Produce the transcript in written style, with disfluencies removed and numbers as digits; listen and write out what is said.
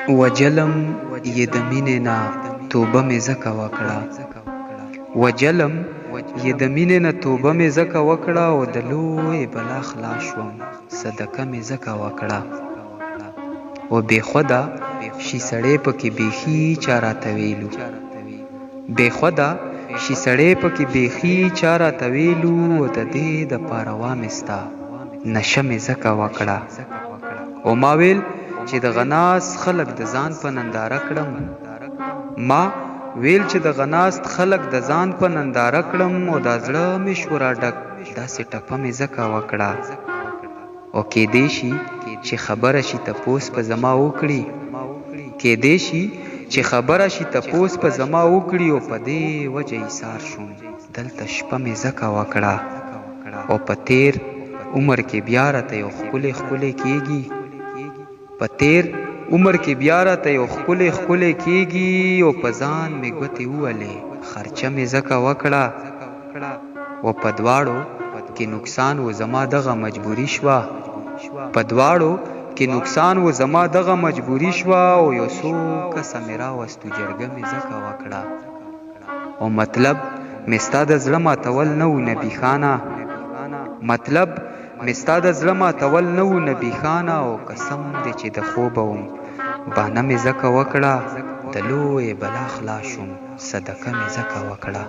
وجلم یې د مینې نه توبه مې ځکه وکړه، وجلم یې د مینې نه توبه مې ځکه وکړه، او د لوی بلا خلاص شوم صدقه مې ځکه وکړه. و بې خوده شي سړی پکې بیخي چا راته ویلو، بې خوده شي سړی پکې بیخي چا راته ویلو، او د دې دپاره وامې ستا نشه مې ځکه وکړه. او ما ویل چې د غناست خلق د ځان په ننداره کړم، ما ویل چې د غناست خلق د ځان په ننداره کړم، او دا زړه مې شو را ډک داسې ټپه مې ځکه وکړه. او کیدی شي چې خبره شي تپوس په زما وکړي، کیدی شي چې خبره شي تپوس په زما وکړي، او په دې وجه ایثار شوم دلته شپه مې ځکه وکړه. او په تیر عمر کې بیا راته یو ښکلی ښکلی کیږي، په تیر عمر کې بیا راته یو ښکلی ښکلی کیږي، او په ځان مې ګوتې وولې خرچه مې ځکه وکړه. او په دواړو کې نقصان و زما دغه مجبوري شوه، په دواړو کې نقصان و زما دغه مجبوري شوه، او یو څو کسه مې راوستو جرګه مې ځکه وکړه. او مطلب مې ستا د زړه ماتول نه و نبي خانه، مطلب مې ستا د زړه ماتول نه و نبي خانه، او قسم دی چې د خوبه وم بانه مې ځکه وکړه، د لوی بلا خلاص شوم صدقه مې ځکه وکړه.